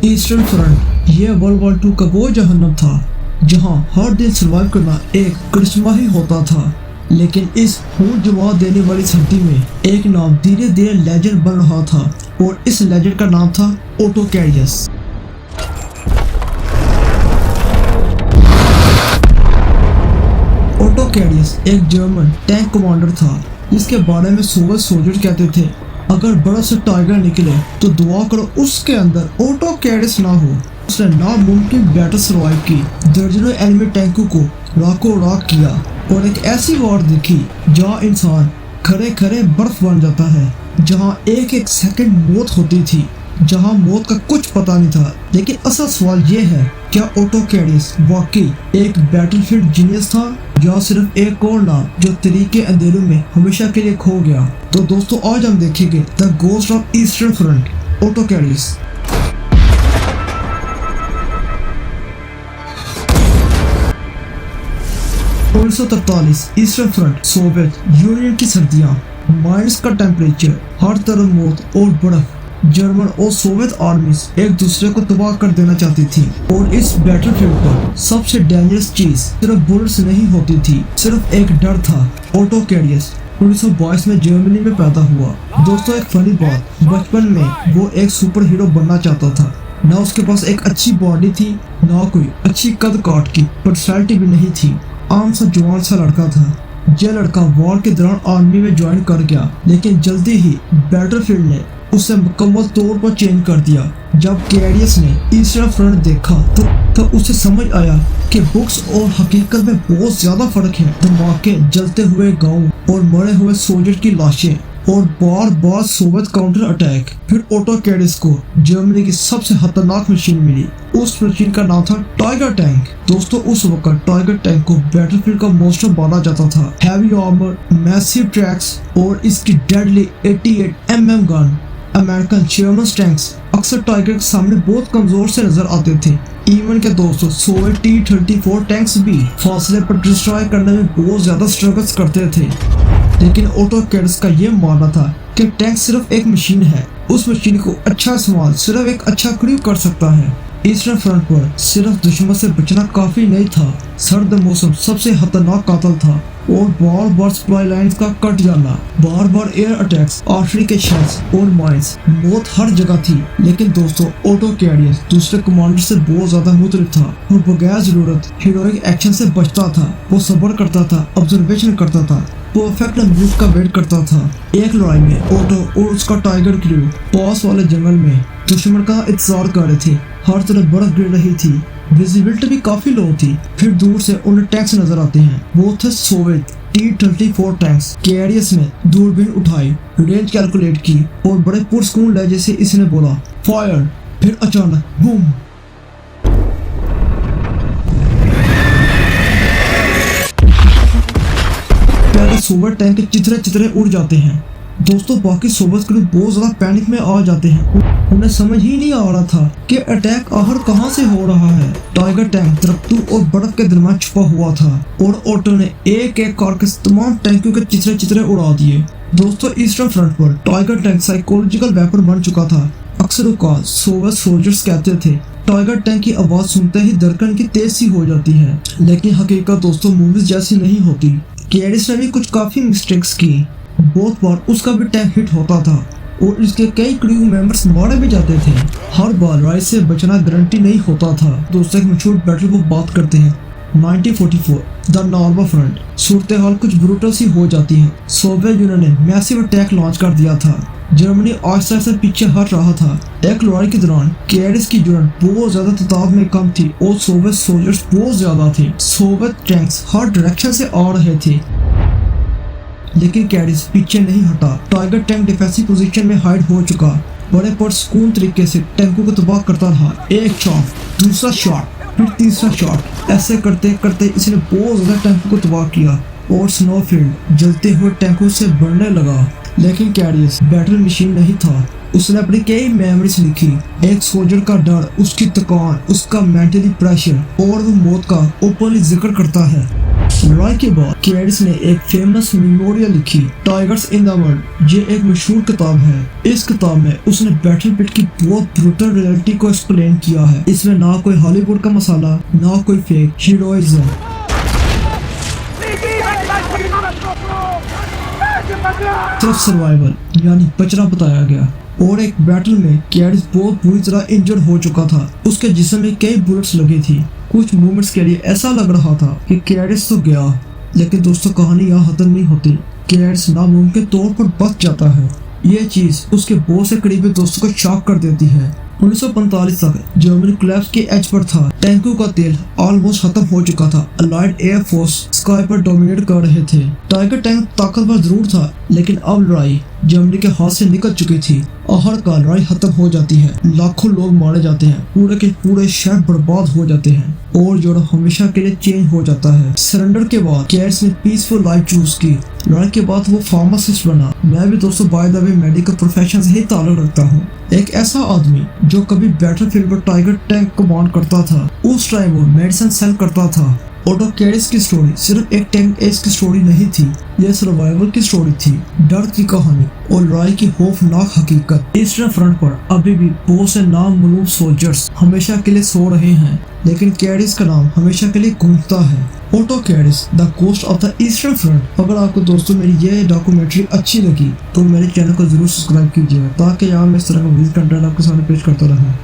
Eastern front ये world war 2 का वो जहन्नम था जहां हर दिन सर्वाइव करना एक करिश्मा ही होता था। लेकिन इस खून जुआ देने वाली सर्दी में एक नाम धीरे धीरे लेजेंड बन रहा था और इस लेजेंड का नाम था ओटो कैरियस। ओटो कैरियस एक जर्मन टैंक कमांडर था जिसके बारे में सोवियत सोल्जर कहते थे, अगर बड़ा सा टाइगर निकले तो दुआ करो उसके अंदर ओटो कैरियस ना हो। उसने नामुमकिन बैटल सर्वाइव की, दर्जनों एनिमी टैंकों को राकों राख किया और एक ऐसी वॉर देखी जहां इंसान खड़े खड़े बर्फ बन जाता है, जहां एक एक सेकंड मौत होती थी, जहां मौत का कुछ पता नहीं था। लेकिन असल सवाल ये है, क्या ओटो कैरियस वाकई एक बैटलफील्ड जीनियस था या सिर्फ एक और नाम जो तरीके अंधेरों में हमेशा के लिए खो गया? तो दोस्तों आज हम देखेंगे the ghost of eastern front, Otto Carius. Eastern front, Soviet Union की सर्दियां, माइनस का टेम्परेचर, हर तरफ मौत और बर्फ। जर्मन और सोवियत आर्मीज एक दूसरे को तबाह कर देना चाहती थी और इस बैटलफील्ड पर सबसे डेंजरस चीज सिर्फ बुलेट्स नहीं होती थी, सिर्फ एक डर था। ओटो कैरियस 1922 में जर्मनी में पैदा हुआ। दोस्तों एक फनी बात, बचपन में वो एक सुपर हीरो बनना चाहता था। ना उसके पास एक अच्छी बॉडी थी, ना कोई अच्छी कद काट की पर्सनैलिटी भी नहीं थी। आम सा जवान सा लड़का था। यह लड़का वॉर के दौरान आर्मी में ज्वाइन कर गया, लेकिन जल्दी ही बैटलफील्ड ने उसे मुकम्मल तौर पर चेंज कर दिया। जब कैरियस ने ईस्टर्न फ्रंट देखा तो उसे समझ आया कि बुक्स और हकीकत में बहुत ज्यादा फर्क है। धमाके, जलते हुए गांव और मरे हुए सोल्जर की लाशें और बार बार सोवियत काउंटर अटैक। फिर ओटो कैरियस को जर्मनी की सबसे खतरनाक मशीन मिली। उस मशीन का नाम था टाइगर टैंक। दोस्तों उस वक्त टाइगर टैंक को बैटलफील्ड का मॉन्स्टर माना जाता था। हैवी आर्मर, मैसिव ट्रैक्स और इसकी deadly 88 mm gun. American German tanks अक्सर टाइगर के सामने बहुत कमजोर से नजर आते थे। इवन के दोस्तों सोवियत T-34 टैंक्स भी फासले पर डिस्ट्रॉय करने में बहुत ज्यादा स्ट्रगल्स करते थे। लेकिन ओटो कैरियस का ये मानना था कि टैंक सिर्फ एक मशीन है, उस मशीन को अच्छा इस्तेमाल सिर्फ एक अच्छा क्रू कर सकता है। ईस्टर्न फ्रंट पर सिर्फ दुश्मन से बचना काफी नहीं था, सर्द मौसम सबसे खतरनाक कातल था और बार बार सप्लाई लाइन्स का कट जाना, बार बार एयर अटैक्स, आर्टिलरी के शॉट्स और माइंस, मौत हर जगह थी। लेकिन दोस्तों ओटो कैरियस दूसरे कमांडर से बहुत ज्यादा मुख्तलिफ था। वो बगैर जरूरत हीरोइक एक्शन से बचता था, वो सब्र करता था, ऑब्जर्वेशन करता था, परफेक्ट मूव का वेट करता था। एक लड़ाई में ओटो और उसका टाइगर क्रू पास वाले जंगल में दुश्मन का इंतजार कर रहे थे। हर तरफ बर्फ गिर रही थी, विजिबिलिटी भी काफी लो थी। फिर दूर से उन्हें टैंक्स नजर आते हैं, वो थे सोवियत T-34 टैंक्स। कैरियस ने दूरबीन उठाई, रेंज कैलकुलेट की और बड़े पुरस्कून लहजे से इसने बोला फायर। फिर अचानक बूम, पहले सोवियत टैंक के चितरे चितरे उड़ जाते हैं। दोस्तों बाकी सोवियत क्रू बहुत ज्यादा पैनिक में आ जाते हैं। उन्हें समझ ही नहीं आ रहा था कि अटैक आखिर कहां से हो रहा है। टाइगर टैंक दरख्तों और बर्फ के दरमियान छुपा हुआ था और ओटो ने एक एक करके तमाम टैंकों के चितरे चितरे उड़ा दिए। दोस्तों ईस्टर्न फ्रंट पर टाइगर टैंक साइकोलॉजिकल वेपन बन चुका था। अक्सर सोवियत सोल्जर्स कहते थे टाइगर टैंक की आवाज सुनते ही धड़कन की तेज सी हो जाती है, लेकिन हकीकत दोस्तों मूवीज जैसी नहीं होती। कैरियस ने भी कुछ काफी मिस्टेक्स की। बहुत बार उसका भी टैंक हिट होता था और इसके कई क्रू मेंबर्स मारे भी जाते थे। हर बार लड़ाई से बचना गारंटी नहीं होता था। दोस्तों एक मशहूर बैटल को बात करते हैं, 1944 द नार्वा फ्रंट। सूरत हाल कुछ ब्रूटल सी हो जाती है। सोवियत यूनियन ने मैसिव अटैक लॉन्च कर दिया था। जर्मनी आहिस्ता आहिस्ता पीछे हट रहा था। एक लड़ाई के दौरान कैरियस की यूनिट बहुत ज्यादा तादाद में कम थी और सोवियत सोल्जर्स बहुत ज्यादा थे। सोवियत टैंक्स हर डायरेक्शन से आ रहे थे, लेकिन कैरियस पीछे नहीं हटा। टाइगर टैंक डिफेंसिव पोजीशन में हाइड हो चुका, बड़े पुरस्कून तरीके से टैंकों को तबाह करता रहा। एक शॉट, दूसरा शॉट, फिर तीसरा शॉट, ऐसे करते करते इसने बहुत ज्यादा टैंकों को तबाह किया और स्नोफील्ड जलते हुए टैंकों से बढ़ने लगा। लेकिन कैरियस बैटल मशीन नहीं था। उसने अपनी कई मेमोरीज लिखी, एक सोल्जर का डर, उसकी थकान, उसका मेंटली प्रेशर और वो मौत का ओपनली जिक्र करता है। लड़ाई के बाद कैडिस ने एक फेमस मेमोरियल लिखी, टाइगर्स इन द वर्ल्ड। ये एक मशहूर किताब है। इस किताब में उसने बैटलफील्ड की बहुत ब्रूटल रियलिटी को एक्सप्लेन किया है। इसमें ना कोई हॉलीवुड का मसाला, ना कोई फेक हीरोइज्म, सिर्फ सर्वाइवल यानी बचना बताया गया। और एक बैटल में कैडिस बहुत बुरी तरह इंजर्ड हो चुका था। उसके जिस्म में कई बुलेट्स लगी थी। कुछ मोमेंट्स के लिए ऐसा लग रहा था कि कैडिस तो गया, लेकिन दोस्तों कहानी यहाँ खत्म नहीं होती। कैडिस नामुमकिन तौर पर बच जाता है। ये चीज उसके बहुत से करीबी दोस्तों को शॉक कर देती है। 1945 तक जर्मनी कोलैप्स के एज पर था। टैंकों का तेल ऑलमोस्ट खत्म हो चुका था। अलाइड एयर फोर्स स्काई पर डोमिनेट कर रहे थे। टाइगर टैंक ताकतवर जरूर था, लेकिन अब लड़ाई जर्मनी के हाथ से निकल चुकी थी। हर का लड़ाई खत्म हो जाती है। लाखों लोग मारे जाते हैं। पूरे के पूरे शहर बर्बाद हो जाते हैं और यूरोप हमेशा के लिए चेंज हो जाता है। सरेंडर के बाद कैड्स ने पीसफुल लाइफ चूज की। लड़ाई के बाद वो फार्मासिस्ट बना। मैं भी दोस्तों by the way medical profession से ही ताल्लुक रखता हूँ। एक ऐसा आदमी जो कभी बैटलफील्ड पर टाइगर टैंक कमांड करता था। उस टाइम वो मेडिसिन सेल करता था। ओटो कैडिस की स्टोरी सिर्फ एक टैंक एज की स्टोरी नहीं थी, यह सर्वाइवल की स्टोरी थी, डर की कहानी और लड़ाई की खौफनाक हकीकत। ईस्टर्न फ्रंट पर अभी भी बहुत से नामालूम सोल्जर्स हमेशा के लिए सो रहे हैं, लेकिन कैडिस का नाम हमेशा के लिए गूंजता है। ओटो कैडिस, the coast of the eastern front. अगर आपको दोस्तों मेरी ये डॉक्यूमेंट्री अच्छी लगी तो मेरे चैनल को जरूर सब्सक्राइब कीजिएगा, ताकि यहाँ मैं इस तरह का वीडियो कंटेंट आपके सामने पेश करता रहूँ।